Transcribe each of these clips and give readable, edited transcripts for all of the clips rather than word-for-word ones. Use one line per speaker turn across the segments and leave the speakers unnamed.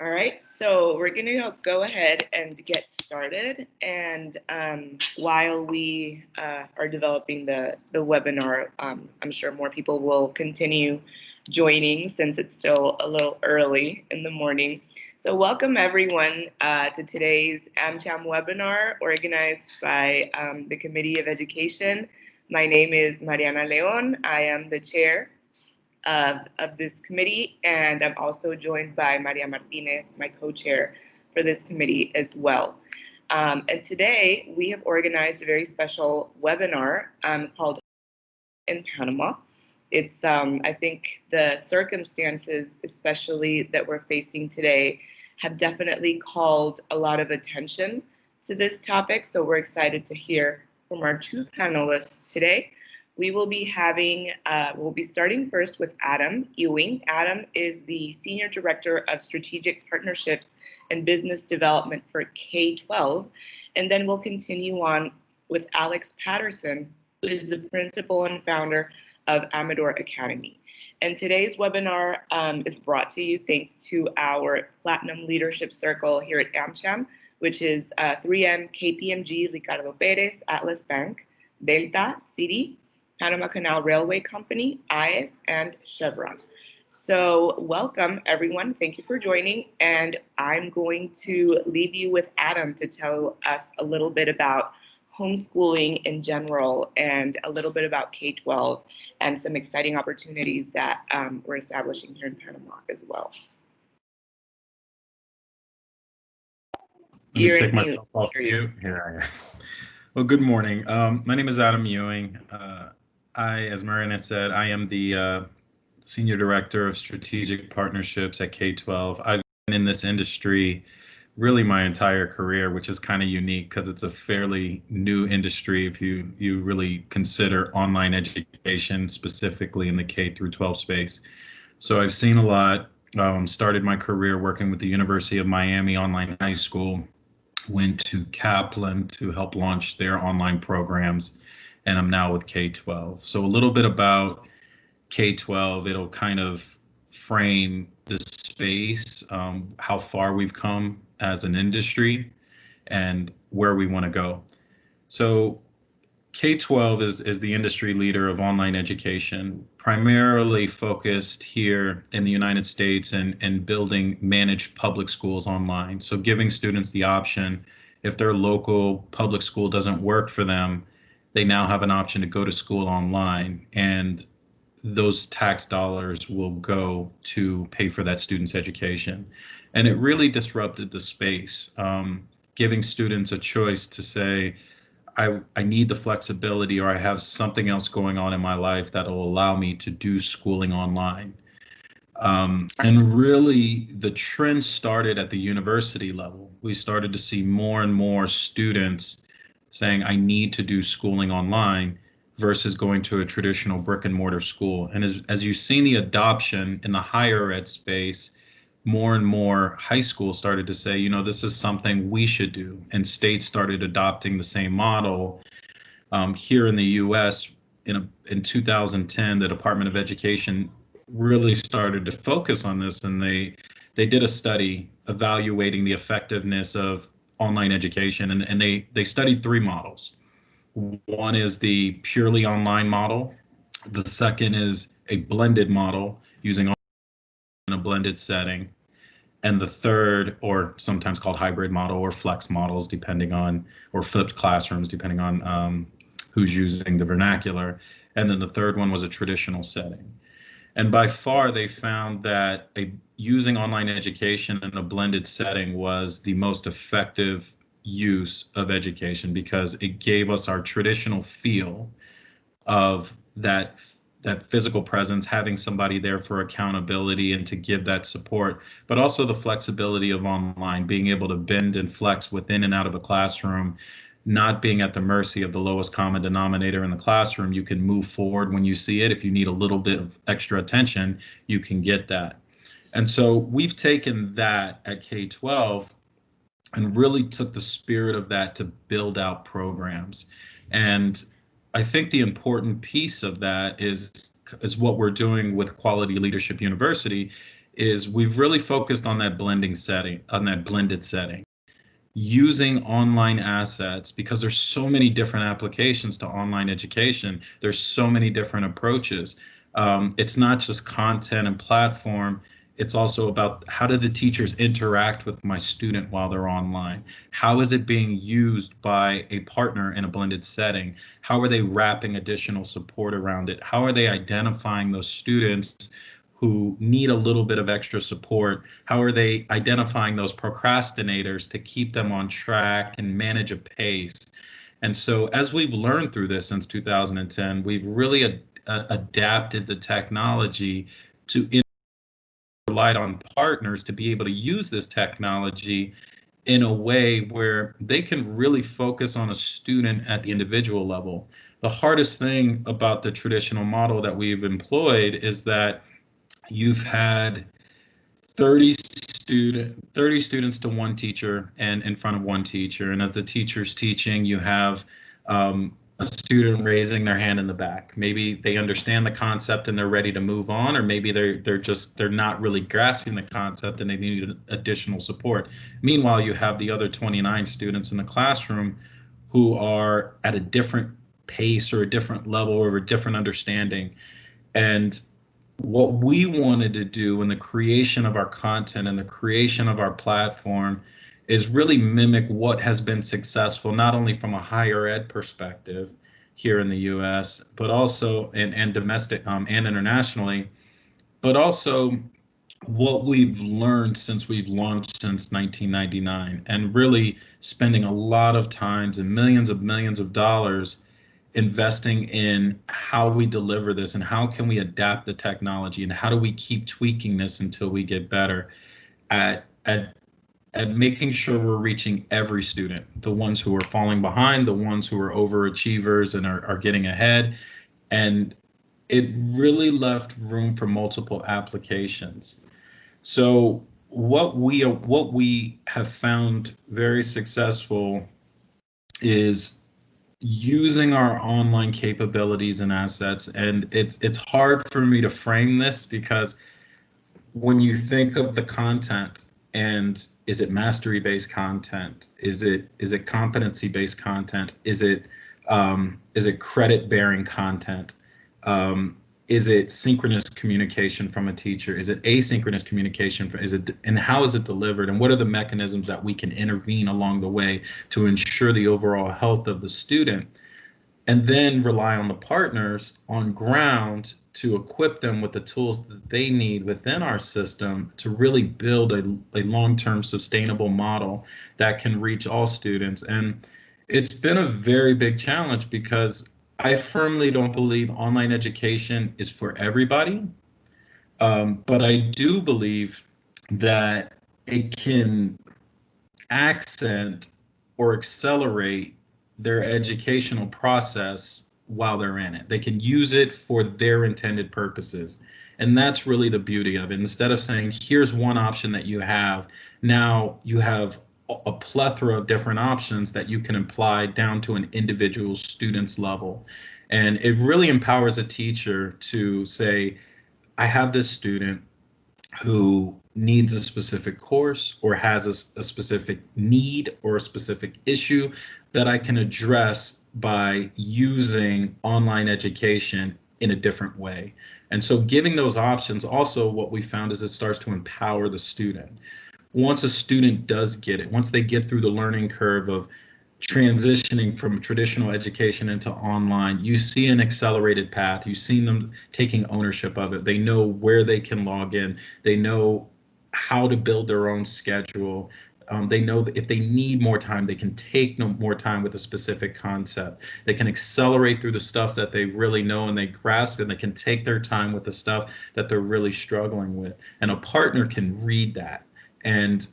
All right, so we're going to go ahead and get started. And while we are developing the webinar, I'm sure more people will continue joining since it's still a little early in the morning. So welcome everyone to today's AmCham webinar organized by the Committee of Education. My name is Mariana Leon. I am the chair of this committee, and I'm also joined by Maria Martinez, my co-chair for this committee as well. And today we have organized a very special webinar called in Panama. It's, I think the circumstances, especially that we're facing today, have definitely called a lot of attention to this topic. So we're excited to hear from our two panelists today. We will be having, we'll be starting first with Adam Ewing. Adam is the Senior Director of Strategic Partnerships and Business Development for K-12. And then we'll continue on with Alex Patterson, who is the principal and founder of Amador Academy. And today's webinar is brought to you thanks to our Platinum Leadership Circle here at AmCham, which is 3M, KPMG, Ricardo Perez, Atlas Bank, Delta, Citi, Panama Canal Railway Company, ICE, and Chevron. So welcome, everyone. Thank you for joining. And I'm going to leave you with Adam to tell us a little bit about homeschooling in general and a little bit about K-12 and some exciting opportunities that we're establishing here in Panama as well.
Let me take myself off mute. Here I am. Well, good morning. My name is Adam Ewing. As Mariana said, I am the Senior Director of Strategic Partnerships at K-12. I've been in this industry really my entire career, which is kind of unique because it's a fairly new industry if you really consider online education, specifically in the K through 12 space. So I've seen a lot. Started my career working with the University of Miami Online High School, went to Kaplan to help launch their online programs, and I'm now with K-12. So a little bit about K-12, it'll kind of frame the space, how far we've come as an industry and where we want to go. So K-12 is the industry leader of online education, primarily focused here in the United States and building managed public schools online. So giving students the option, if their local public school doesn't work for them, they now have an option to go to school online, and those tax dollars will go to pay for that student's education. And it really disrupted the space, giving students a choice to say, I need the flexibility, or I have something else going on in my life that will allow me to do schooling online. And really, the trend started at the university level. We started to see more and more students saying, I need to do schooling online versus going to a traditional brick and mortar school. And as you've seen the adoption in the higher ed space, more and more high schools started to say, you know, this is something we should do. And states started adopting the same model. Here in the US, in 2010, the Department of Education really started to focus on this, and they did a study evaluating the effectiveness of online education, and they studied three models. One is the purely online model. The second is a blended model using in a blended setting. And the third, or sometimes called hybrid model or flex models, depending on, or flipped classrooms, depending on who's using the vernacular. And then the third one was a traditional setting. And by far, they found that using online education in a blended setting was the most effective use of education, because it gave us our traditional feel of that physical presence, having somebody there for accountability and to give that support, but also the flexibility of online, being able to bend and flex within and out of a classroom, not being at the mercy of the lowest common denominator in the classroom. You can move forward when you see it. If you need a little bit of extra attention, you can get that. And so we've taken that at K-12 and really took the spirit of that to build out programs. And I think the important piece of that is what we're doing with Quality Leadership University, is we've really focused on that blending setting, on that blended setting, using online assets, because there's so many different applications to online education. There's so many different approaches. It's not just content and platform. It's also about how do the teachers interact with my student while they're online? How is it being used by a partner in a blended setting? How are they wrapping additional support around it? How are they identifying those students who need a little bit of extra support? How are they identifying those procrastinators to keep them on track and manage a pace? And so as we've learned through this since 2010, we've really adapted the technology to relied on partners to be able to use this technology in a way where they can really focus on a student at the individual level. The hardest thing about the traditional model that we've employed is that you've had 30 students to one teacher and in front of one teacher. And as the teacher's teaching, you have a student raising their hand in the back. Maybe they understand the concept and they're ready to move on, or maybe they're not really grasping the concept and they need additional support. Meanwhile, you have the other 29 students in the classroom who are at a different pace or a different level or a different understanding. And what we wanted to do in the creation of our content and the creation of our platform is really mimic what has been successful, not only from a higher ed perspective here in the US, but also and domestic and internationally, but also what we've learned since we've launched since 1999, and really spending a lot of times and millions of dollars investing in how we deliver this and how can we adapt the technology and how do we keep tweaking this until we get better at making sure we're reaching every student, the ones who are falling behind, the ones who are overachievers and are getting ahead. And it really left room for multiple applications. So what we have found very successful is using our online capabilities and assets. And it's hard for me to frame this because when you think of the content, and is it mastery-based content? Is it competency-based content? Is it credit-bearing content? Is it synchronous communication from a teacher? Is it asynchronous communication? And how is it delivered? And what are the mechanisms that we can intervene along the way to ensure the overall health of the student? And then rely on the partners on ground to equip them with the tools that they need within our system to really build a long-term sustainable model that can reach all students. And it's been a very big challenge because I firmly don't believe online education is for everybody, but I do believe that it can accent or accelerate their educational process while they're in it. They can use it for their intended purposes. And that's really the beauty of it. Instead of saying, here's one option that you have, now you have a plethora of different options that you can apply down to an individual student's level. And it really empowers a teacher to say, I have this student who needs a specific course or has a specific need or a specific issue that I can address by using online education in a different way. And so giving those options, also what we found is it starts to empower the student. Once a student does get it, once they get through the learning curve of transitioning from traditional education into online, you see an accelerated path. You've seen them taking ownership of it. They know where they can log in. They know how to build their own schedule. They know that if they need more time, they can take more time with a specific concept. They can accelerate through the stuff that they really know and they grasp, and they can take their time with the stuff that they're really struggling with. And a partner can read that. And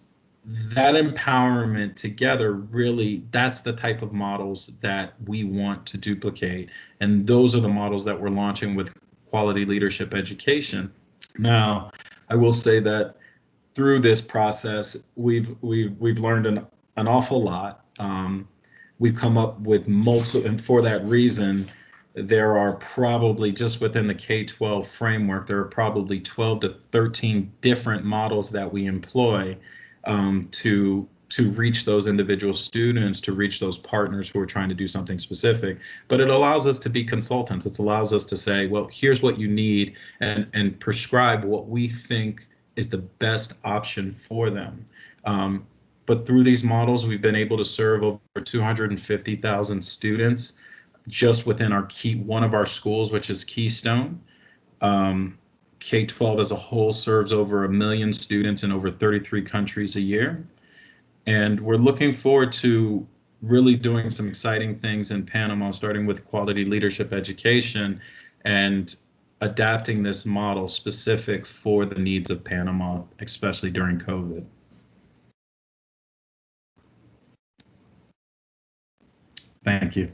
that empowerment together, really, that's the type of models that we want to duplicate. And those are the models that we're launching with Quality Leadership Education. Now, I will say that through this process, we've learned an awful lot. We've come up with multiple, and for that reason, there are probably, just within the K-12 framework, there are probably 12 to 13 different models that we employ to reach those individual students, to reach those partners who are trying to do something specific. But it allows us to be consultants. It allows us to say, well, here's what you need, and prescribe what we think is the best option for them. But through these models, we've been able to serve over 250,000 students just within one of our schools, which is Keystone. K-12 as a whole serves over 1 million students in over 33 countries a year. And we're looking forward to really doing some exciting things in Panama, starting with quality leadership education and adapting this model specific for the needs of Panama, especially during COVID. Thank you.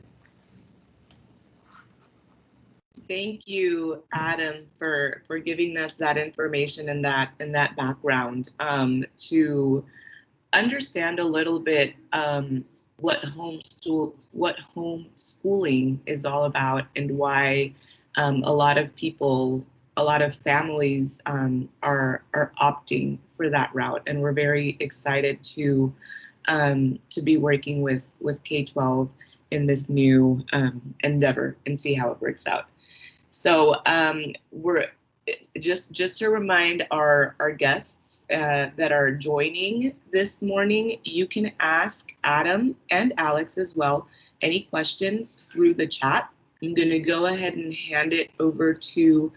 Thank you, Adam, for giving us that information and that background to understand a little bit what homeschooling is all about, and why a lot of people, a lot of families are opting for that route. And we're very excited to be working with K-12 in this new endeavor and see how it works out. So we're just to remind our guests that are joining this morning, you can ask Adam and Alex as well any questions through the chat. I'm going to go ahead and hand it over to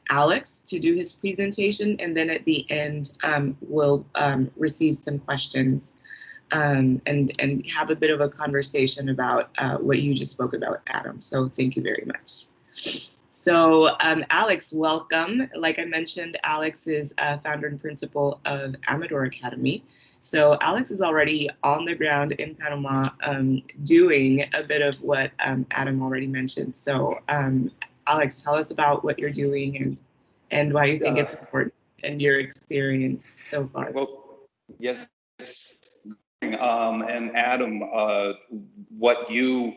Alex to do his presentation, and then at the end we'll receive some questions and have a bit of a conversation about what you just spoke about, Adam. So thank you very much. So Alex, welcome. Like I mentioned, Alex is founder and principal of Amador Academy. So Alex is already on the ground in Panama doing a bit of what Adam already mentioned. So Alex, tell us about what you're doing and why you think it's important and your experience so far.
Well, yes. And Adam, what you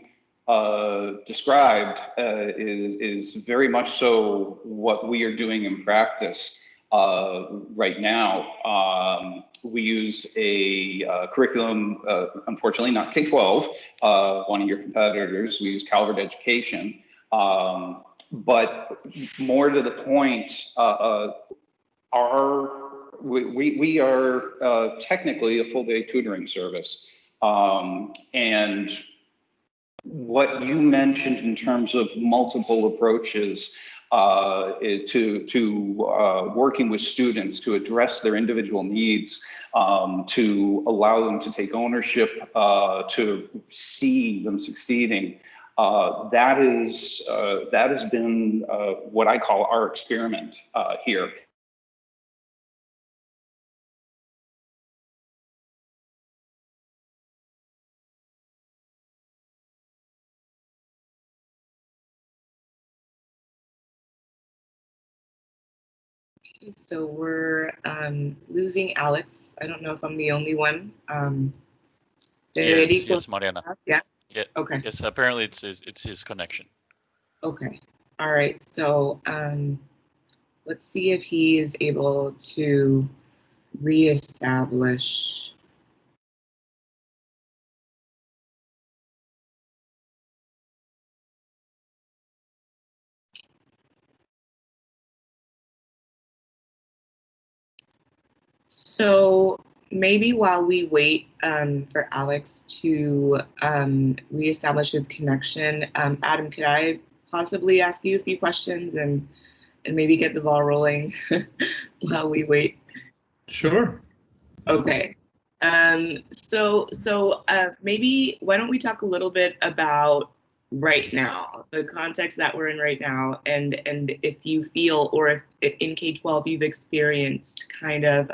described is very much so what we are doing in practice right now. We use a curriculum, unfortunately not K-12, one of your competitors. We use Calvert Education. But more to the point, we are technically a full-day tutoring service. And what you mentioned in terms of multiple approaches to working with students to address their individual needs, to allow them to take ownership, to see them succeeding, that has been what I call our experiment here.
So we're losing Alex. I don't know if I'm the only one.
Yes, Mariana.
Yeah.
Yeah.
Okay.
Yes, apparently it's his connection.
Okay. All right. So let's see if he is able to reestablish. So maybe while we wait for Alex to reestablish his connection, Adam, could I possibly ask you a few questions and maybe get the ball rolling while we wait?
Sure.
Okay. So maybe why don't we talk a little bit about right now, the context that we're in right now, and if you feel, or if in K-12 you've experienced kind of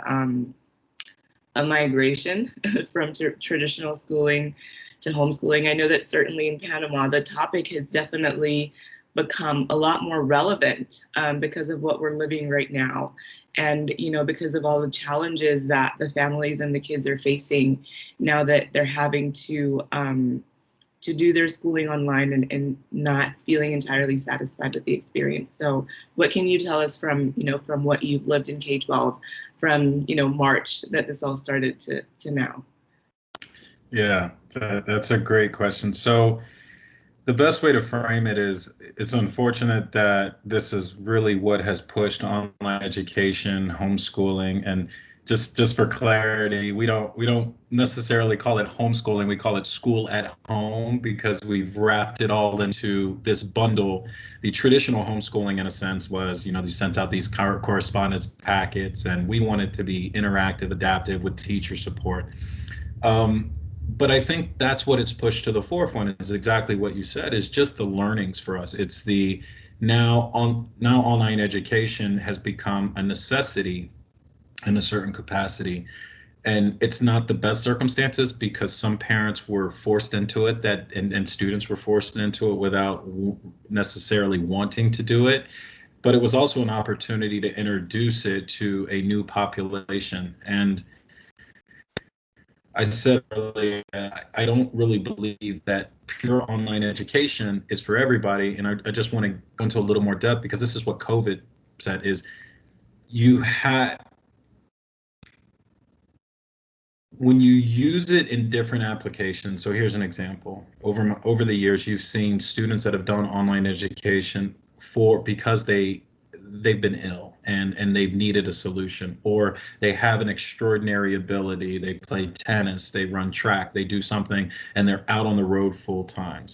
a migration from traditional schooling to homeschooling. I know that certainly in Panama, the topic has definitely become a lot more relevant because of what we're living right now. And, you know, because of all the challenges that the families and the kids are facing now that they're having to to do their schooling online and not feeling entirely satisfied with the experience. So what can you tell us from, from what you've lived in K-12 from, March that this all started to now?
Yeah, that's a great question. So the best way to frame it is it's unfortunate that this is really what has pushed online education, homeschooling, and just for clarity, we don't necessarily call it homeschooling, we call it school at home because we've wrapped it all into this bundle. The traditional homeschooling in a sense was, they sent out these correspondence packets and we wanted to be interactive, adaptive with teacher support. But I think that's what it's pushed to the forefront is exactly what you said, is just the learnings for us. It's the now online education has become a necessity in a certain capacity. And it's not the best circumstances because some parents were forced into it and students were forced into it without necessarily wanting to do it. But it was also an opportunity to introduce it to a new population. And I said earlier, I don't really believe that pure online education is for everybody. And I just want to go into a little more depth because this is what COVID said is when you use it in different applications. So here's an example. Over the years, you've seen students that have done online education because they've been ill and they've needed a solution, or they have an extraordinary ability. They play tennis, they run track, they do something, and they're out on the road full time.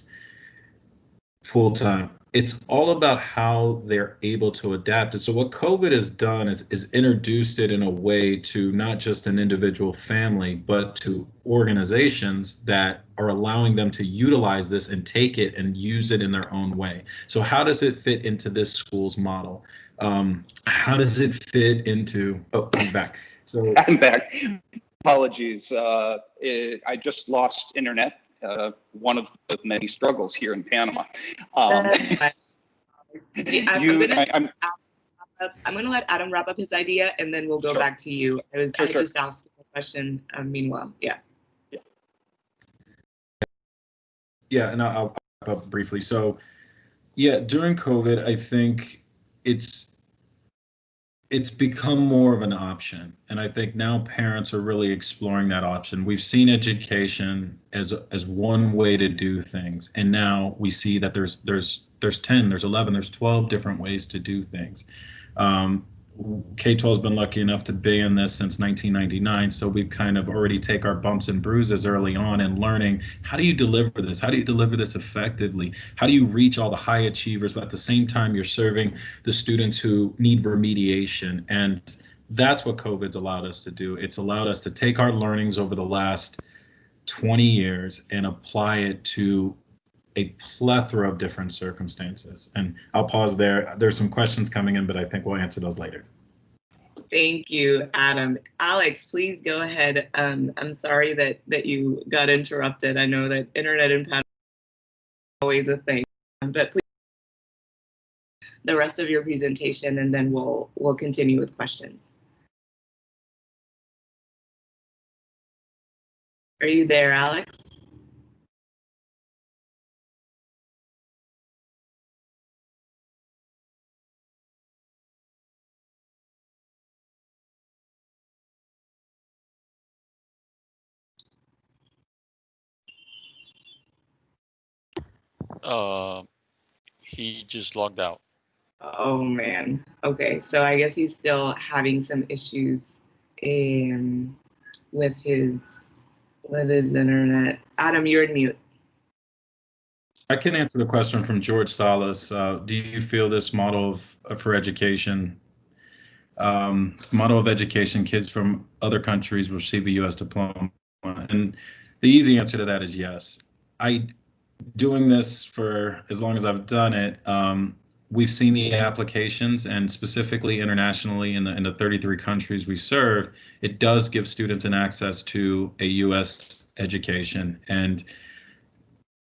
It's all about how they're able to adapt. And so what COVID has done is introduced it in a way to not just an individual family, but to organizations that are allowing them to utilize this and take it and use it in their own way. So how does it fit into this school's model? How does it fit into, I'm back. So
I'm back. Apologies. I just lost internet. One of the many struggles here in Panama.
I'm going to let Adam wrap up his idea and then we'll go back to you. I just asked a question meanwhile. Yeah.
Yeah, and I'll wrap up briefly. So yeah, during COVID, I think it's become more of an option. And I think now parents are really exploring that option. We've seen education as one way to do things. And now we see that there's 10, there's 11, there's 12 different ways to do things. K-12 has been lucky enough to be in this since 1999, so we've kind of already take our bumps and bruises early on in learning how do you deliver this? How do you deliver this effectively? How do you reach all the high achievers, but at the same time you're serving the students who need remediation? And that's what COVID's allowed us to do. It's allowed us to take our learnings over the last 20 years and apply it to a plethora of different circumstances. And I'll pause there. There's some questions coming in, but I think we'll answer those later.
Thank you, Adam. Alex, please go ahead. I'm sorry that you got interrupted. I know that internet and Panama is always a thing, but please the rest of your presentation and then we'll continue with questions. Are you there, Alex?
He just logged out.
Oh man. Okay, so I guess he's still having some issues with his internet. Adam, you're on mute.
I can answer the question from George Salas. Do you feel this model for education, kids from other countries will receive a U.S. diploma? And the easy answer to that is yes. Doing this for as long as I've done it, we've seen the applications, and specifically internationally in the 33 countries we serve, it does give students an access to a U.S. education. And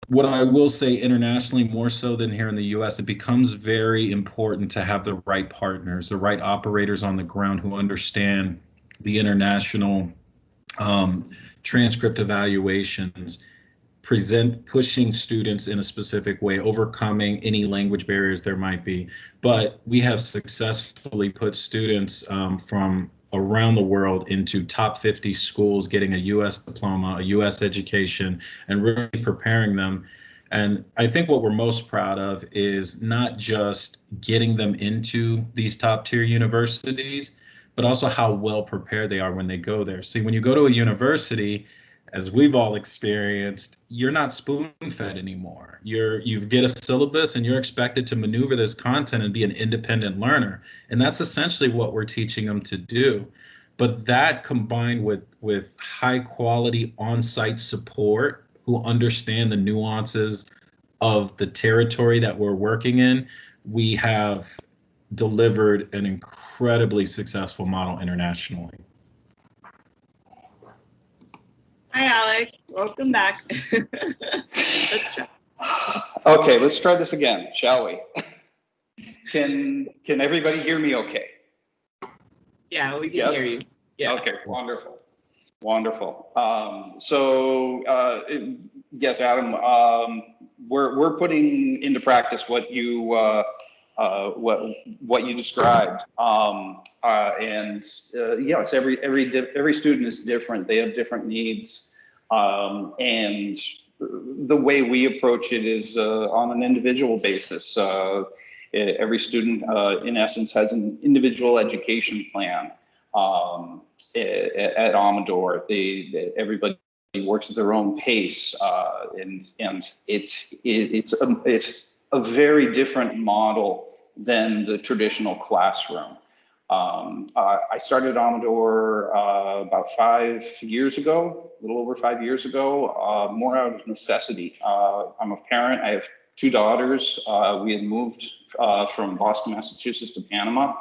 what I will say internationally, more so than here in the U.S., it becomes very important to have the right partners, the right operators on the ground who understand the international transcript evaluations, pushing students in a specific way, overcoming any language barriers there might be. But we have successfully put students from around the world into top 50 schools, getting a U.S. diploma, a U.S. education, and really preparing them. And I think what we're most proud of is not just getting them into these top tier universities, but also how well prepared they are when they go there. See, when you go to a university, as we've all experienced, you're not spoon-fed anymore. You get a syllabus and you're expected to maneuver this content and be an independent learner. And that's essentially what we're teaching them to do. But that combined with high quality on-site support who understand the nuances of the territory that we're working in, we have delivered an incredibly successful model internationally.
Hi, Alex. Welcome back. Let's try.
Okay, let's try this again, shall we? Can everybody hear me okay?
Yeah, we can
Yes?
hear you. Yeah.
Okay, wonderful. Wonderful. Yes, Adam, we're putting into practice what you described. Yes, every student is different. They have different needs, and the way we approach it is on an individual basis. Every student, in essence, has an individual education plan. At Amador, everybody works at their own pace, and it's a very different model than the traditional classroom. I started Amador about 5 years ago, a little over 5 years ago, more out of necessity. I'm a parent. I have 2 daughters. We had moved from Boston, Massachusetts to Panama,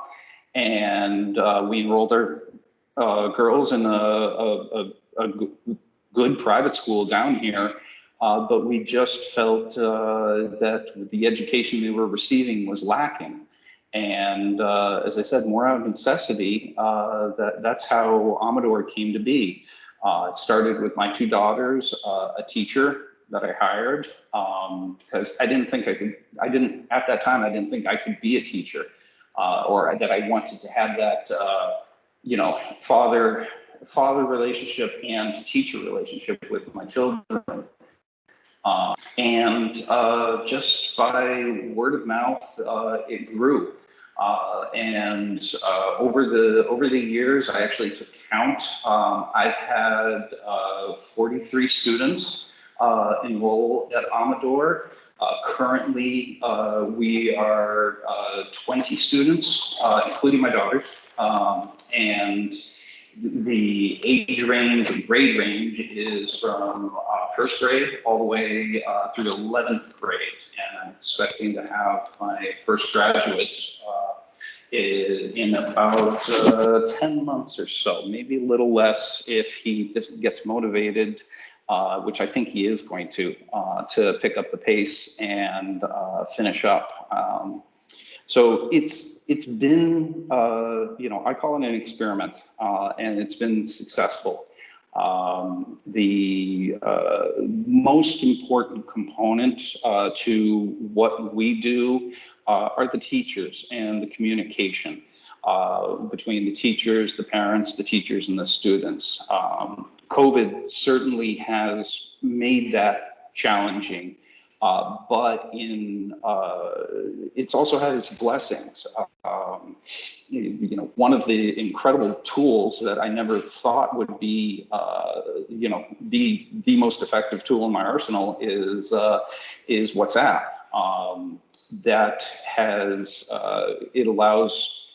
and we enrolled our girls in a good private school down here. But we just felt that the education they were receiving was lacking. And as I said, more out of necessity, that's how Amador came to be. It started with my 2 daughters, a teacher that I hired, because at that time, I didn't think I could be a teacher, or that I wanted to have that, father relationship and teacher relationship with my children. And just by word of mouth, it grew. And over the years, I actually took count. I've had 43 students enroll at Amador. Currently, we are 20 students, including my daughters, and the age range and grade range is from first grade all the way through 11th grade. And I'm expecting to have my first graduates in about 10 months or so, maybe a little less if he just gets motivated, which I think he is going to pick up the pace and finish up. So it's been, I call it an experiment, and it's been successful. The most important component to what we do are the teachers and the communication between the teachers, the parents, the teachers, and the students. COVID certainly has made that challenging. But it's also had its blessings. One of the incredible tools that I never thought would be, be the most effective tool in my arsenal is WhatsApp. That has it allows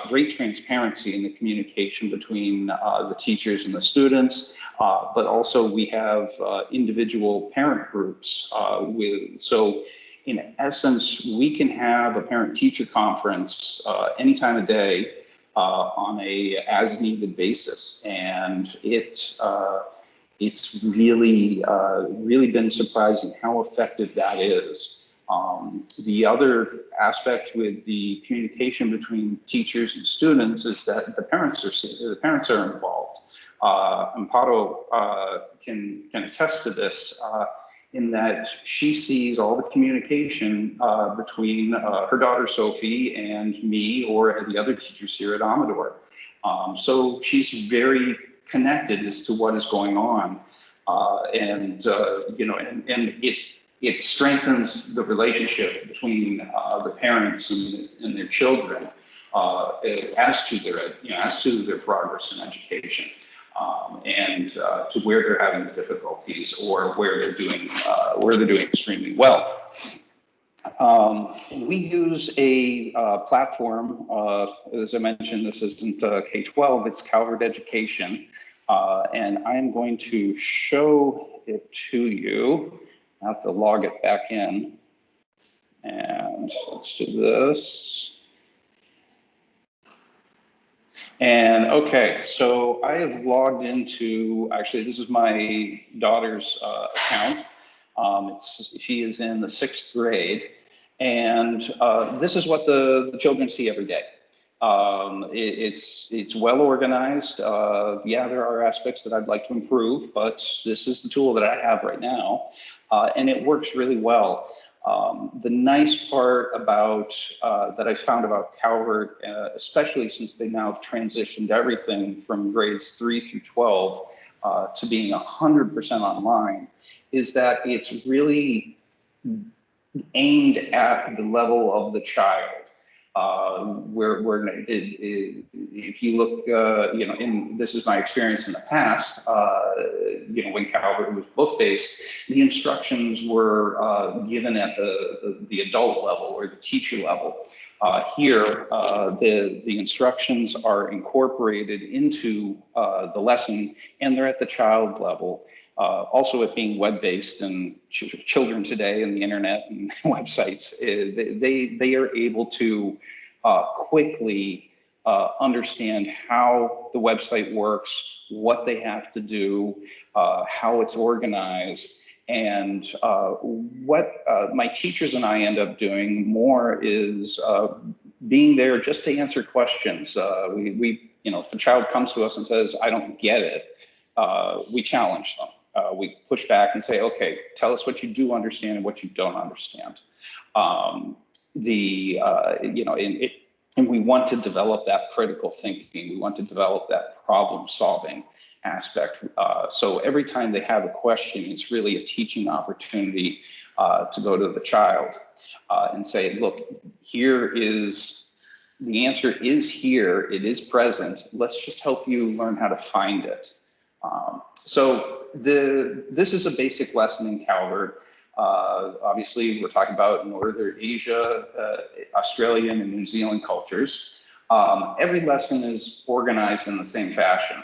great transparency in the communication between the teachers and the students, but also we have individual parent groups so in essence, we can have a parent-teacher conference any time of day on a as-needed basis, and it's really been surprising how effective that is. The other aspect with the communication between teachers and students is that the parents are involved. Amparo can attest to this, in that she sees all the communication between her daughter Sophie and me or the other teachers here at Amador. So she's very connected as to what is going on, and it strengthens the relationship between the parents and their children as to their progress in education, and to where they're having difficulties or where they're doing extremely well. We use a platform, as I mentioned, this isn't K-12, it's Calvert Education, and I'm going to show it to you. I have to log it back in, and let's do this. And okay, so I have logged into, actually this is my daughter's account. She is in the 6th grade, and this is what the children see every day. It's well organized. Yeah, there are aspects that I'd like to improve, but this is the tool that I have right now, and it works really well. The nice part about that I found about Calvert, especially since they now have transitioned everything from grades 3 through 12 to being 100% online, is that it's really aimed at the level of the child. If you look, this is my experience in the past, when Calvert was book-based, the instructions were given at the adult level or the teacher level. Here, the instructions are incorporated into the lesson, and they're at the child level. Also, it being web-based, and children today and the internet and websites, they are able to quickly understand how the website works, what they have to do, how it's organized. And what my teachers and I end up doing more is being there just to answer questions. If a child comes to us and says, "I don't get it," we challenge them. We push back and say, "Okay, tell us what you do understand and what you don't understand." And we want to develop that critical thinking. We want to develop that problem solving aspect. So every time they have a question, it's really a teaching opportunity to go to the child and say, "Look, here is the answer is here. It is present. Let's just help you learn how to find it." So this is a basic lesson in Calvert. Obviously, we're talking about Northern Asia, Australian, and New Zealand cultures. Every lesson is organized in the same fashion.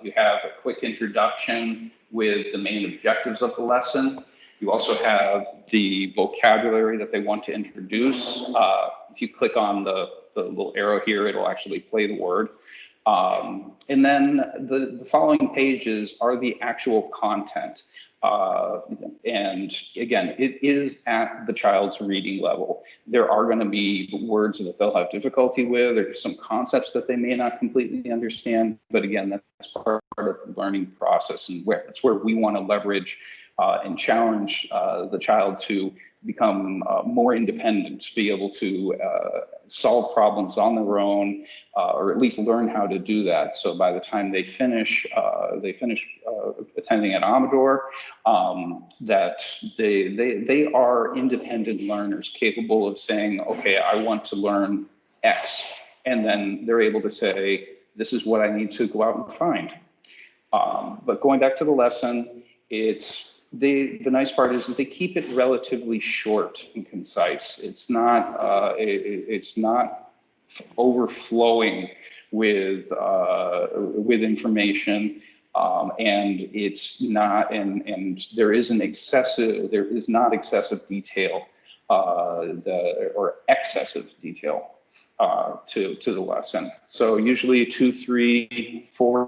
You have a quick introduction with the main objectives of the lesson. You also have the vocabulary that they want to introduce. If you click on the little arrow here, it'll actually play the word. And then the following pages are the actual content. And again, it is at the child's reading level. There are going to be words that they'll have difficulty with, or some concepts that they may not completely understand. But again, that's part of the learning process, and that's where we want to leverage and challenge the child to become more independent, to be able to solve problems on their own, or at least learn how to do that. So by the time they finish attending at Amador, that they are independent learners, capable of saying, "Okay, I want to learn X," and then they're able to say, "This is what I need to go out and find." But going back to the lesson, the nice part is that they keep it relatively short and concise. It's not overflowing with information, and it's not, and there is not excessive detail or excessive detail to the lesson. So usually 2, 3, 4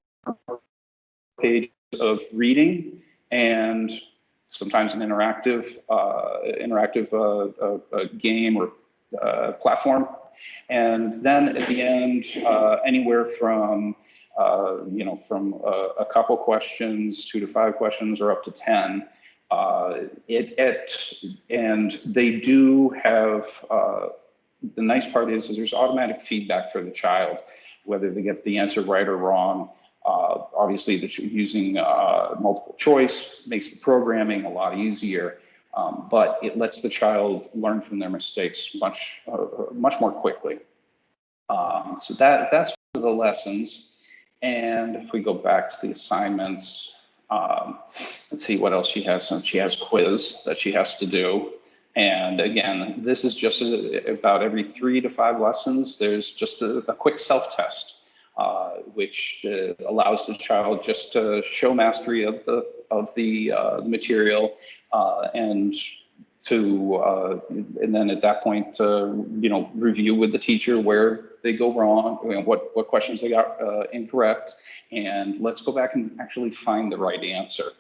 pages of reading, and sometimes an interactive game or platform And then at the end, anywhere from from a couple questions, 2 to 5 questions, or up to 10. And they do have, the nice part is there's automatic feedback for the child, whether they get the answer right or wrong. Obviously, using multiple choice makes the programming a lot easier, but it lets the child learn from their mistakes much more quickly. So that's one of the lessons. And if we go back to the assignments, let's see what else she has. So she has quiz that she has to do. And again, this is just about every 3 to 5 lessons. There's just a quick self-test, which allows the child just to show mastery of the material, and then at that point, review with the teacher where they go wrong, what questions they got incorrect, and let's go back and actually find the right answer.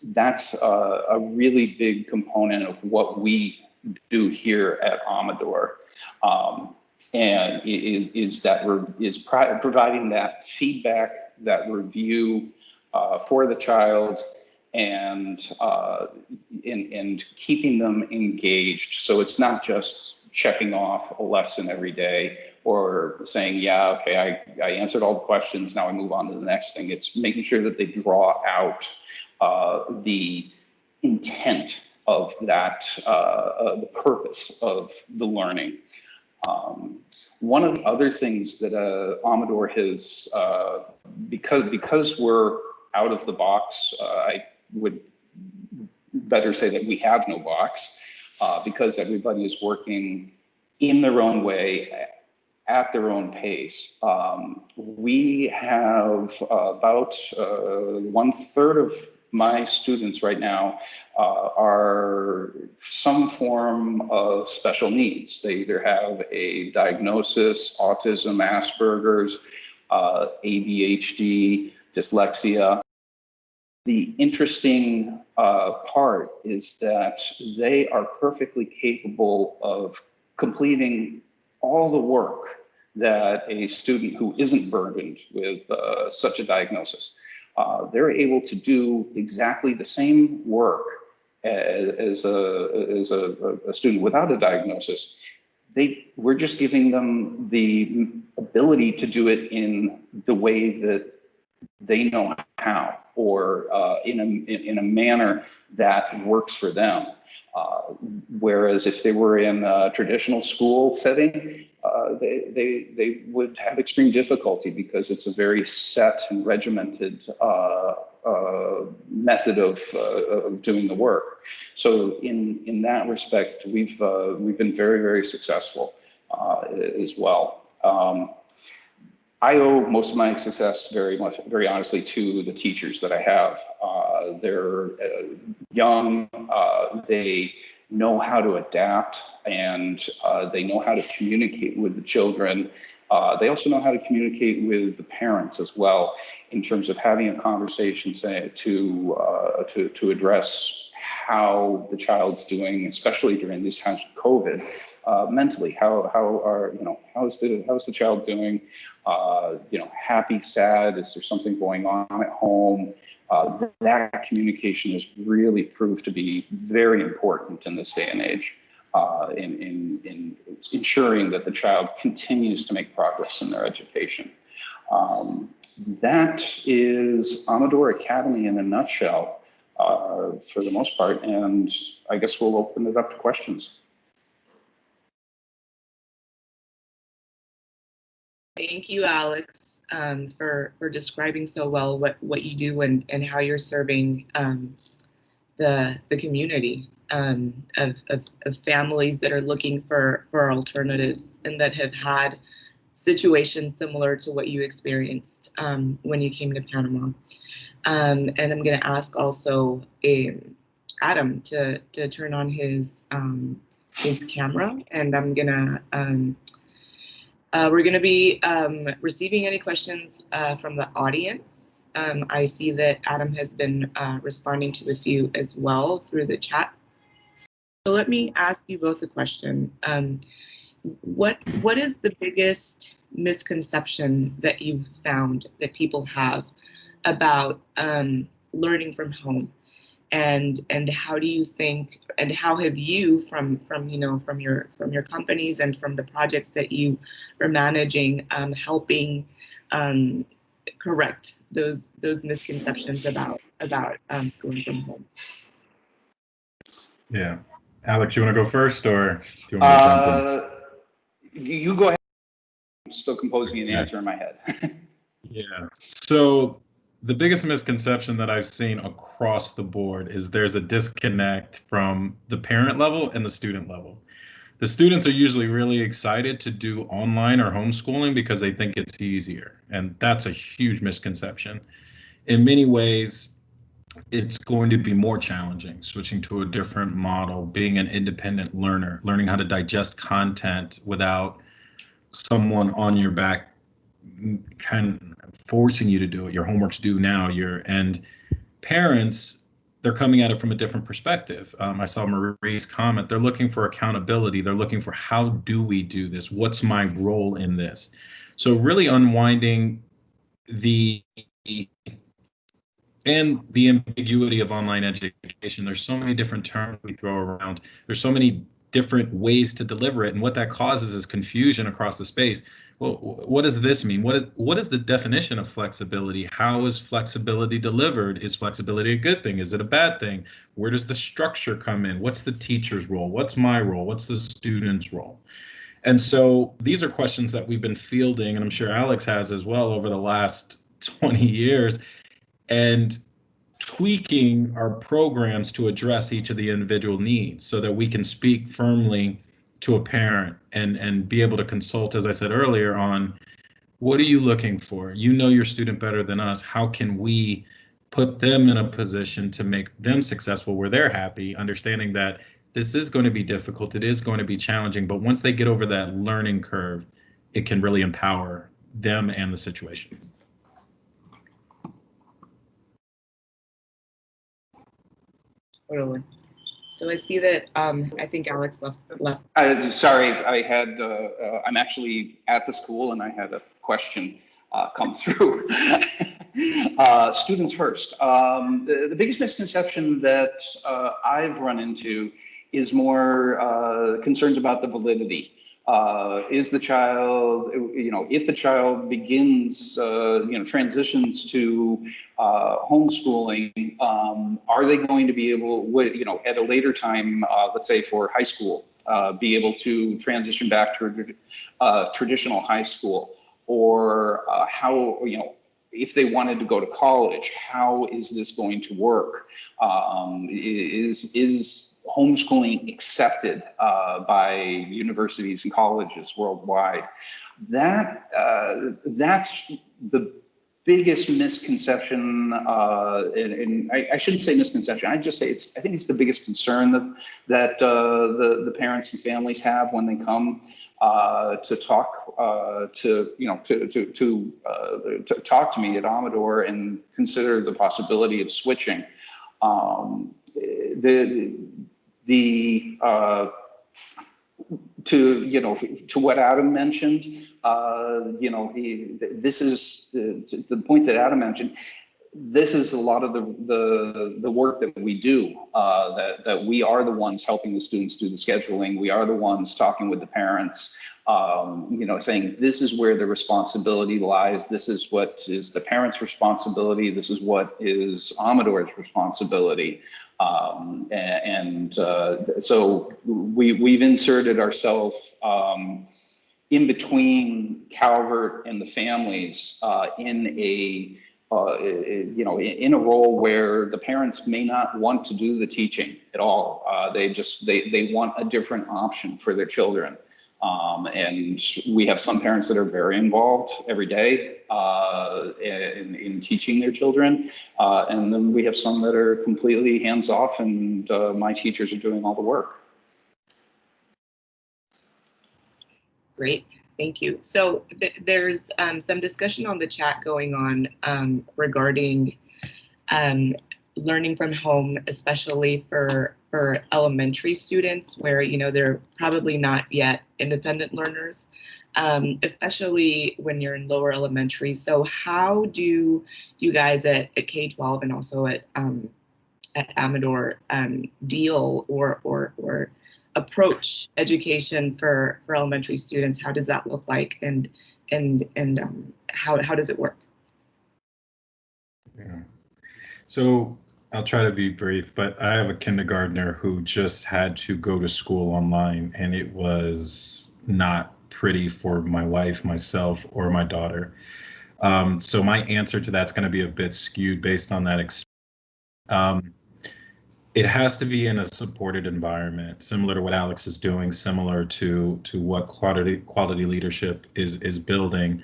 That's a really big component of what we do here at Amador, and is providing that feedback, that review for the child, and keeping them engaged. So it's not just checking off a lesson every day or saying, yeah, okay, I answered all the questions, now I move on to the next thing. It's making sure that they draw out the intent of that, the purpose of the learning. One of the other things that Amador has, because we're out of the box, I would better say that we have no box, because everybody is working in their own way, at their own pace. We have about 1/3 of my students right now are some form of special needs. They either have a diagnosis, autism, Asperger's, ADHD, dyslexia. The interesting part is that they are perfectly capable of completing all the work that a student who isn't burdened with such a diagnosis. They're able to do exactly the same work as a student without a diagnosis. We're just giving them the ability to do it in the way that they know how, or in a manner that works for them. Whereas if they were in a traditional school setting, they would have extreme difficulty because it's a very set and regimented method of doing the work. So in that respect, we've been very, very successful as well. I owe most of my success very honestly to the teachers that I have. They're young, they know how to adapt, and they know how to communicate with the children. They also know how to communicate with the parents as well, in terms of having a conversation, say, to address how the child's doing, especially during these times of COVID. Mentally, how's the child doing? Happy, sad? Is there something going on at home? That communication has really proved to be very important in this day and age, in ensuring that the child continues to make progress in their education. That is Amador Academy in a nutshell, for the most part, and I guess we'll open it up to questions.
Thank you, Alex, for describing so well what you do and how you're serving the community of families that are looking for alternatives and that have had situations similar to what you experienced when you came to Panama. And I'm going to ask also Adam to turn on his camera, and I'm going to we're going to be receiving any questions from the audience. I see that Adam has been responding to a few as well through the chat. So let me ask you both a question. what is the biggest misconception that you've found that people have about learning from home, and how do you think, and how have you from your companies and from the projects that you are managing, helping correct those misconceptions about schooling from home?
Yeah. Alex, you want to go first, or do you want me to jump in?
You go ahead. I'm still composing an answer in my head.
Yeah. So the biggest misconception that I've seen across the board is there's a disconnect from the parent level and the student level. The students are usually really excited to do online or homeschooling because they think it's easier, and that's a huge misconception. In many ways, it's going to be more challenging, switching to a different model, being an independent learner, learning how to digest content without someone on your back kind of forcing you to do it. Your homework's due now. And parents, they're coming at it from a different perspective. I saw Marie's comment. They're looking for accountability. They're looking for, how do we do this? What's my role in this? So really unwinding the ambiguity of online education. There's so many different terms we throw around. There's so many different ways to deliver it, and what that causes is confusion across the space. Well, what does this mean? What is the definition of flexibility? How is flexibility delivered? Is flexibility a good thing? Is it a bad thing? Where does the structure come in? What's the teacher's role? What's my role? What's the student's role? And so these are questions that we've been fielding, and I'm sure Alex has as well, over the last 20 years. And tweaking our programs to address each of the individual needs so that we can speak firmly to a parent and be able to consult, as I said earlier, on what are you looking for? You know your student better than us. How can we put them in a position to make them successful where they're happy, understanding that this is going to be difficult, it is going to be challenging, but once they get over that learning curve, it can really empower them and the situation.
Totally. So I see that I think Alex left.
Sorry, I'm actually at the school and I had a question come through. Students first. The biggest misconception that I've run into is more concerns about the validity. Is the child, if the child begins, transitions to homeschooling, are they going to be able, at a later time, let's say for high school, be able to transition back to traditional high school? Or how, if they wanted to go to college, how is this going to work? Is homeschooling accepted by universities and colleges worldwide? That's the biggest misconception, and I shouldn't say misconception. I'd just say I think it's the biggest concern that the parents and families have when they come to talk to talk to me at Amador and consider the possibility of switching. To what Adam mentioned, this is the points that Adam mentioned. This is a lot of the work that we do, that we are the ones helping the students do the scheduling. We are the ones talking with the parents, saying this is where the responsibility lies. This is what is the parents' responsibility. This is what is Amador's responsibility. So we've inserted ourselves in between Calvert and the families in a in a role where the parents may not want to do the teaching at all. They want a different option for their children. And we have some parents that are very involved every day in teaching their children. And then we have some that are completely hands off, and my teachers are doing all the work.
Great, thank you. So there's some discussion on the chat going on regarding learning from home, especially for elementary students where, they're probably not yet independent learners, especially when you're in lower elementary. So how do you guys at K-12 and also at Amador deal or approach education for elementary students? How does that look like, and how does it work?
Yeah. So I'll try to be brief, but I have a kindergartner who just had to go to school online, and it was not pretty for my wife, myself, or my daughter. So my answer to that's going to be a bit skewed based on that experience. It has to be in a supported environment, similar to what Alex is doing, similar to what quality leadership is building.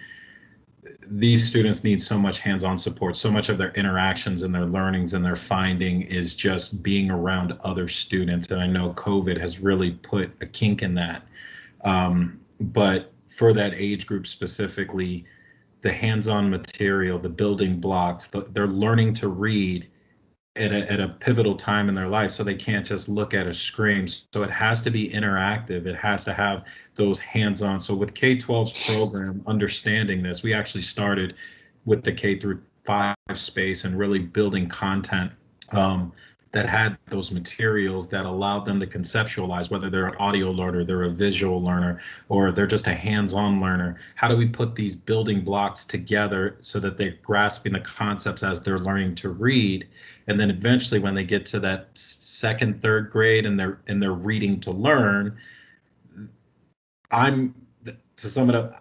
These students need so much hands-on support. So much of their interactions and their learnings and their finding is just being around other students. And I know COVID has really put a kink in that. But for that age group specifically, the hands-on material, the building blocks, they're learning to read at a pivotal time in their life, so they can't just look at a screen. So it has to be interactive. It has to have those hands-on. So with K-12's program, understanding this, we actually started with the K through 5 space and really building content that had those materials that allowed them to conceptualize, whether they're an audio learner, they're a visual learner, or they're just a hands-on learner. How do we put these building blocks together so that they're grasping the concepts as they're learning to read? And then eventually when they get to that second, third grade and they're reading to learn, to sum it up,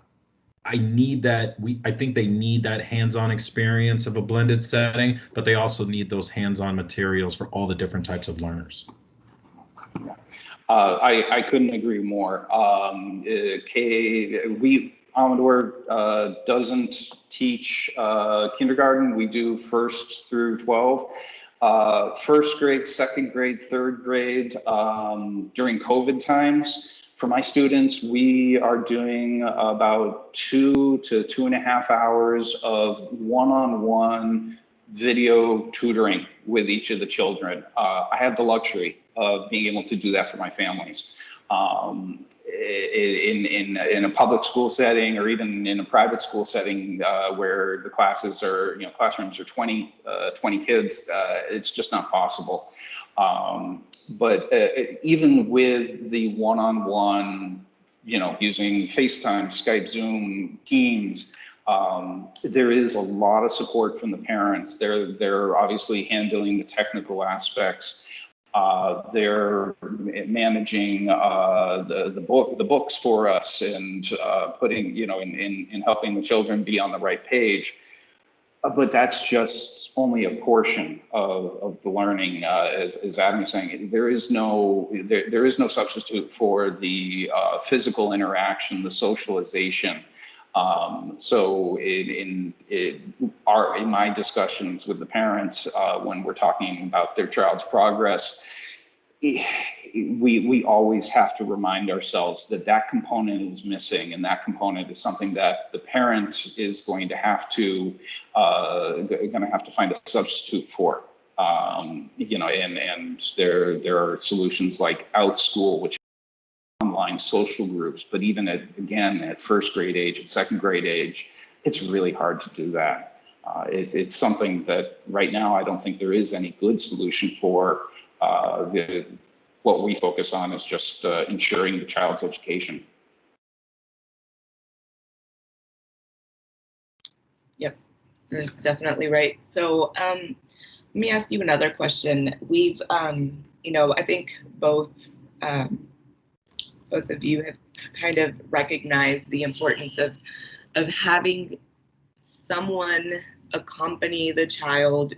I think they need that hands-on experience of a blended setting, but they also need those hands-on materials for all the different types of learners.
I couldn't agree more. Amador doesn't teach kindergarten. We do 1st through 12. 1st grade, 2nd grade, 3rd grade. During COVID times, for my students, we are doing about 2 to 2.5 hours of one-on-one video tutoring with each of the children. I have the luxury of being able to do that for my families. In a public school setting, or even in a private school setting where the classes are, classrooms are 20 kids, it's just not possible. But even with the one-on-one, using FaceTime, Skype, Zoom, Teams, there is a lot of support from the parents. They're obviously handling the technical aspects. They're managing the books for us and putting, in helping the children be on the right page. But that's just only a portion of the learning. As Adam is saying, there is no substitute for the physical interaction, the socialization. So in my discussions with the parents, when we're talking about their child's progress, we always have to remind ourselves that component is missing, and that component is something that the parent is going to have to find a substitute for. And there are solutions like OutSchool, which online social groups, but even at 1st grade age, at 2nd grade age, it's really hard to do that. It's something that right now I don't think there is any good solution for. What we focus on is just ensuring the child's education.
Yep, you're definitely right. So let me ask you another question. We've, I think both of you have kind of recognized the importance of having someone accompany the child,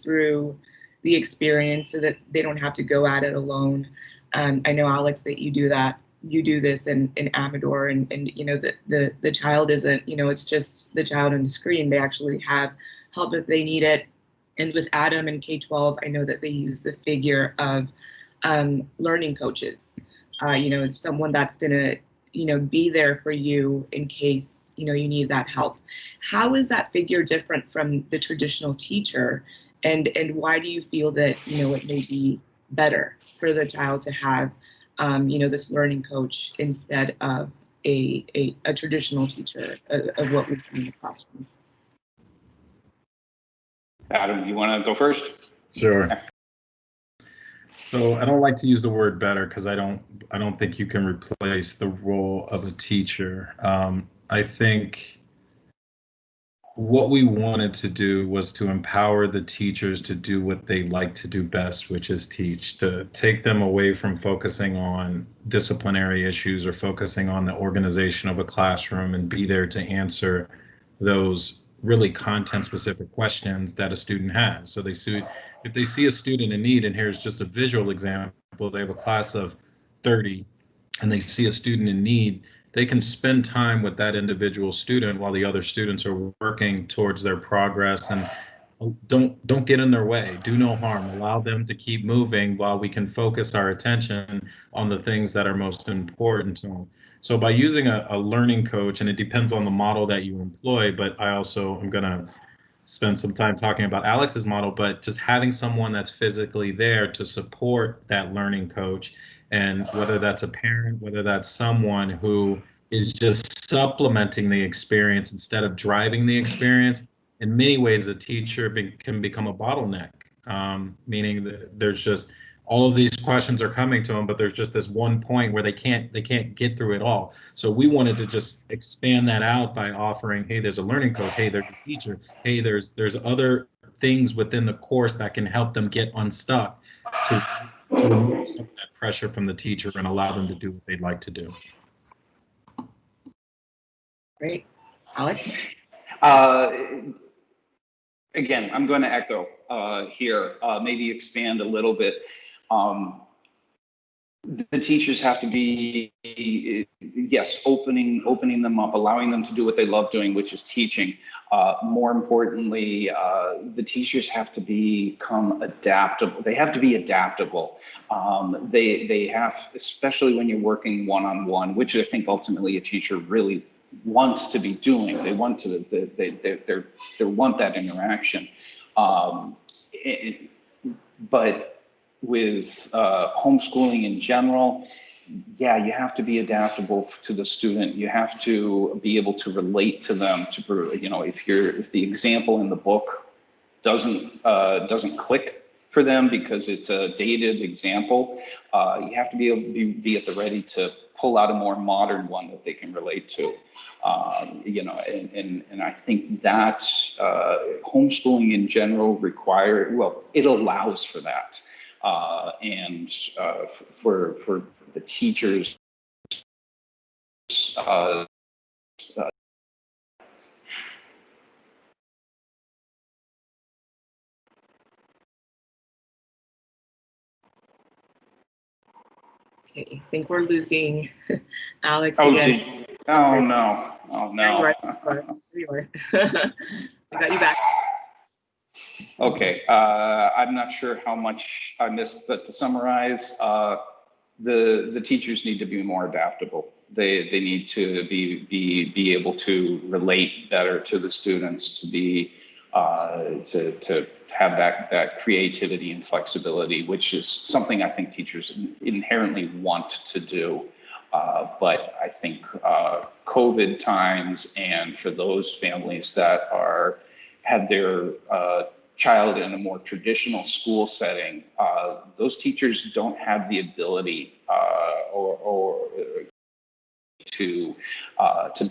through the experience so that they don't have to go at it alone. I know, Alex, that you do that. You do this in Amador, and the child isn't, it's just the child on the screen. They actually have help if they need it. And with Adam and K-12, I know that they use the figure of learning coaches. Someone that's gonna, be there for you in case, you need that help. How is that figure different from the traditional teacher? And why do you feel that, it may be better for the child to have, this learning coach instead of a traditional teacher of what we see in the classroom?
Adam, you want to go first?
Sure. So I don't like to use the word better because I don't think you can replace the role of a teacher. I think what we wanted to do was to empower the teachers to do what they like to do best, which is teach, to take them away from focusing on disciplinary issues or focusing on the organization of a classroom and be there to answer those really content specific questions that a student has. So if they see a student in need, and here's just a visual example, they have a class of 30 and they see a student in need, they can spend time with that individual student while the other students are working towards their progress, and don't get in their way. Do no harm. Allow them to keep moving while we can focus our attention on the things that are most important to them. So by using a learning coach, and it depends on the model that you employ, but I also am going to spend some time talking about Alex's model, but just having someone that's physically there to support that learning coach, and whether that's a parent, whether that's someone who is just supplementing the experience instead of driving the experience. In many ways, a teacher can become a bottleneck, meaning that there's just all of these questions are coming to them, but there's just this one point where they can't get through it all. So we wanted to just expand that out by offering, hey, there's a learning coach, hey, there's a teacher, hey, there's other things within the course that can help them get unstuck to remove some of that pressure from the teacher and allow them to do what they'd like to do.
Great. Alex?
Again, I'm going to echo here, maybe expand a little bit. The teachers have to be, yes, opening them up, allowing them to do what they love doing, which is teaching. More importantly, the teachers have to become adaptable. They have to be adaptable. They have, especially when you're working one-on-one, which I think ultimately a teacher really wants to be doing. They want to, they want that interaction. But with homeschooling in general, yeah, you have to be adaptable to the student. You have to be able to relate to them. If the example in the book doesn't click for them because it's a dated example, you have to be able to be at the ready to pull out a more modern one that they can relate to. And I think that homeschooling in general it allows for that. And for the teachers,
Okay, I think we're losing Alex
oh,
again.
Oh no! Oh no!
There you are. I got you back.
Okay, I'm not sure how much I missed, but to summarize, the teachers need to be more adaptable. They need to be able to relate better to the students, to be to have that creativity and flexibility, which is something I think teachers inherently want to do. But I think COVID times, and for those families that have their child in a more traditional school setting, those teachers don't have the ability or to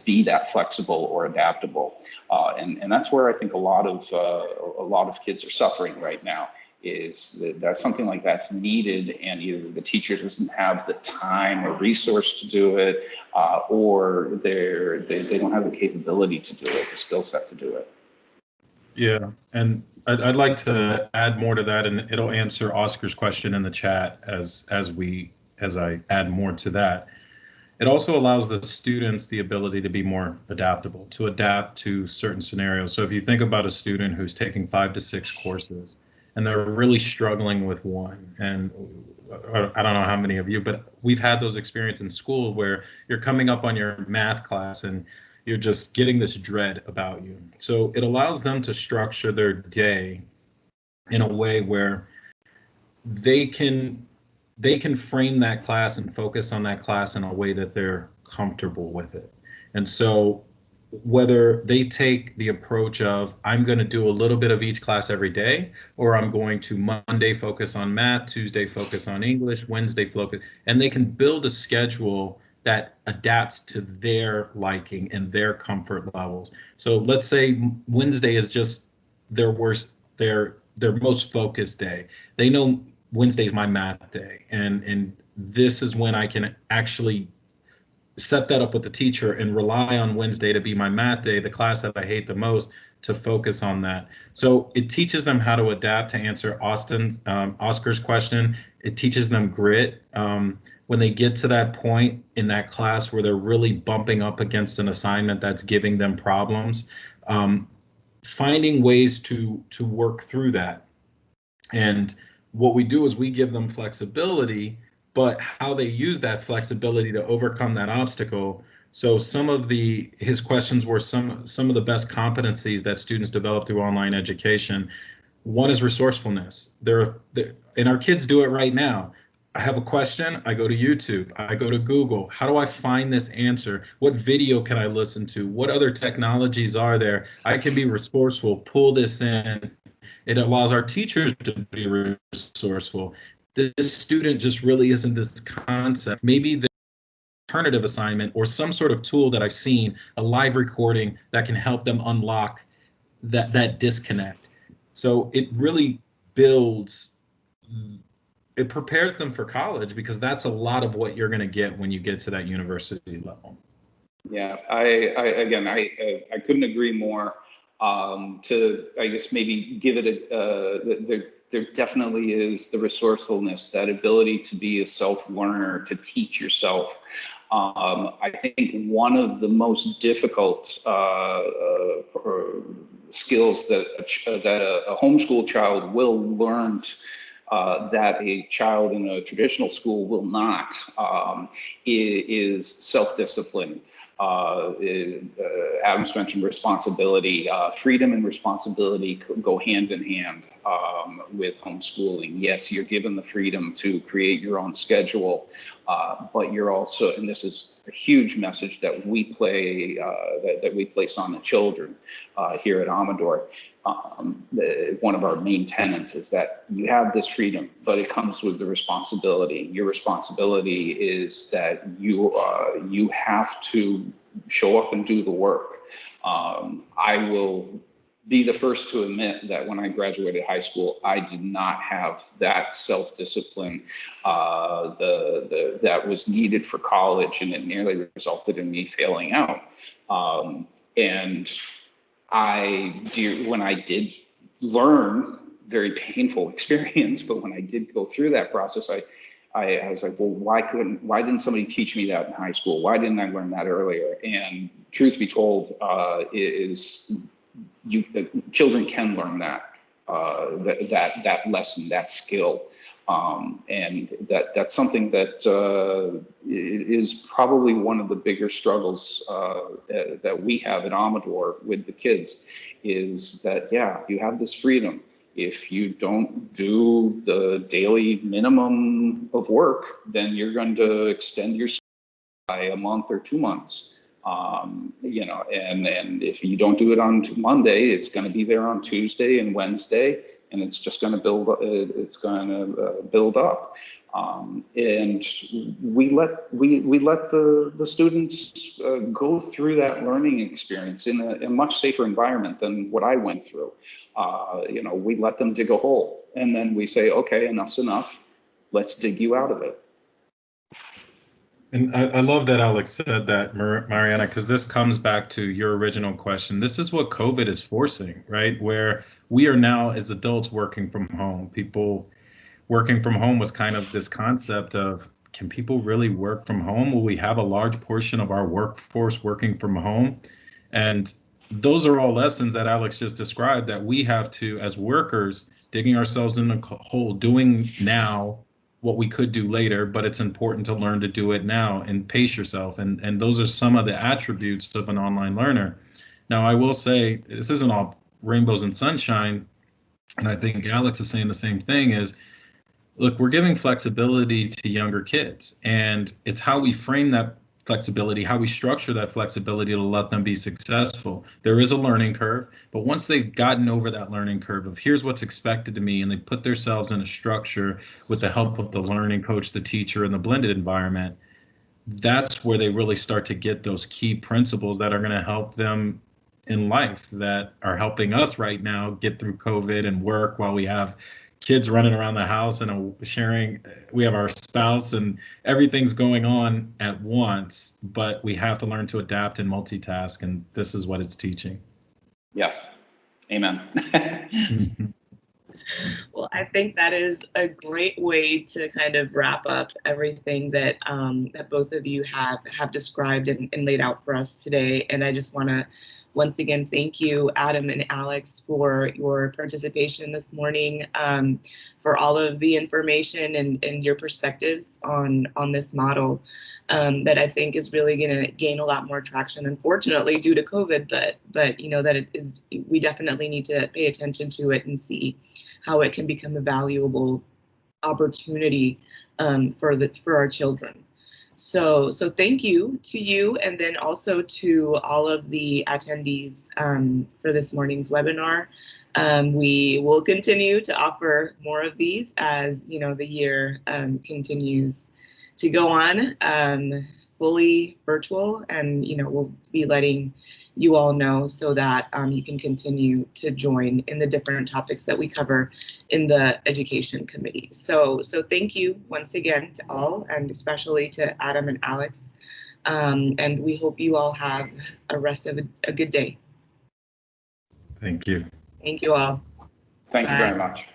be that flexible or adaptable, and that's where I think a lot of kids are suffering right now. Is that something like that's needed, and either the teacher doesn't have the time or resource to do it, or they don't have the capability to do it, the skill set to do it.
Yeah, and I'd like to add more to that, and it'll answer Oscar's question in the chat as I add more to that. It also allows the students the ability to be more adaptable, to adapt to certain scenarios. So if you think about a student who's taking 5 to 6 courses and they're really struggling with one, and I don't know how many of you, but we've had those experiences in school where you're coming up on your math class and you're just getting this dread about you. So it allows them to structure their day in a way where they can frame that class and focus on that class in a way that they're comfortable with it. And so whether they take the approach of, I'm going to do a little bit of each class every day, or I'm going to Monday focus on math, Tuesday focus on English, Wednesday focus, and they can build a schedule that adapts to their liking and their comfort levels. So let's say Wednesday is just their most focused day. They know Wednesday is my math day, and this is when I can actually set that up with the teacher and rely on Wednesday to be my math day, the class that I hate the most, to focus on that. So it teaches them how to adapt, to answer Oscar's question. It teaches them grit. When they get to that point in that class where they're really bumping up against an assignment that's giving them problems, finding ways to work through that. And what we do is we give them flexibility, but how they use that flexibility to overcome that obstacle. So some of his questions were some of the best competencies that students develop through online education. One is resourcefulness. And our kids do it right now. I have a question, I go to YouTube, I go to Google. How do I find this answer? What video can I listen to? What other technologies are there? I can be resourceful, pull this in. It allows our teachers to be resourceful. This student just really isn't this concept. Maybe the alternative assignment or some sort of tool that I've seen, a live recording that can help them unlock that disconnect. So it really it prepares them for college, because that's a lot of what you're going to get when you get to that university level.
Yeah, I couldn't agree more. To, I guess, maybe give it there definitely is the resourcefulness, that ability to be a self-learner, to teach yourself. I think one of the most difficult skills that a homeschool child will learn that a child in a traditional school will not, is self-discipline. Adam's mentioned responsibility. Freedom and responsibility go hand in hand with homeschooling. Yes, you're given the freedom to create your own schedule, but you're also, and this is a huge message that we place on the children here at Amador. One of our main tenets is that you have this freedom, but it comes with the responsibility. Your responsibility is that you have to show up and do the work. I will be the first to admit that when I graduated high school, I did not have that self-discipline that was needed for college, and it nearly resulted in me failing out. And when I did learn, very painful experience, but when I did go through that process, I was like, well, why didn't somebody teach me that in high school? Why didn't I learn that earlier? And truth be told, children can learn that lesson, that skill. And that's something that is probably one of the bigger struggles that we have at Amador with the kids, is that, yeah, you have this freedom. If you don't do the daily minimum of work, then you're going to extend your school by a month or 2 months. And if you don't do it on Monday, it's going to be there on Tuesday and Wednesday, and it's just going to build up. And we let the students go through that learning experience in a much safer environment than what I went through. We let them dig a hole, and then we say, okay, enough's enough. Let's dig you out of it.
And I love that Alex said that, Mariana, because this comes back to your original question. This is what COVID is forcing, right? Where we are now as adults working from home. People working from home was kind of this concept of, can people really work from home? Will we have a large portion of our workforce working from home? And those are all lessons that Alex just described, that we have to, as workers, digging ourselves in a hole, doing now what we could do later, but it's important to learn to do it now and pace yourself. And those are some of the attributes of an online learner. Now, I will say, this isn't all rainbows and sunshine. and I think Alex is saying the same thing, is look, we're giving flexibility to younger kids, and it's how we frame that flexibility, how we structure that flexibility to let them be successful. There is a learning curve, but once they've gotten over that learning curve of here's what's expected of me, and they put themselves in a structure with the help of the learning coach, the teacher, and the blended environment, that's where they really start to get those key principles that are going to help them in life, that are helping us right now get through COVID and work while we have kids running around the house and sharing. We have our spouse and everything's going on at once, but we have to learn to adapt and multitask, and this is what it's teaching.
Yeah. Amen.
Well, I think that is a great way to kind of wrap up everything that that both of you have described and laid out for us today. And I just want to once again thank you, Adam and Alex, for your participation this morning, for all of the information and your perspectives on this model that I think is really going to gain a lot more traction, unfortunately, due to COVID. But you know that it is, we definitely need to pay attention to it and see how it can become a valuable opportunity for our children. So thank you to you, and then also to all of the attendees for this morning's webinar. We will continue to offer more of these as the year continues to go on, fully virtual, and we'll be letting you all know so that you can continue to join in the different topics that we cover in the education committee. So thank you once again to all, and especially to Adam and Alex. And we hope you all have a rest of a good day.
Thank you.
Thank you all.
Thank you very much.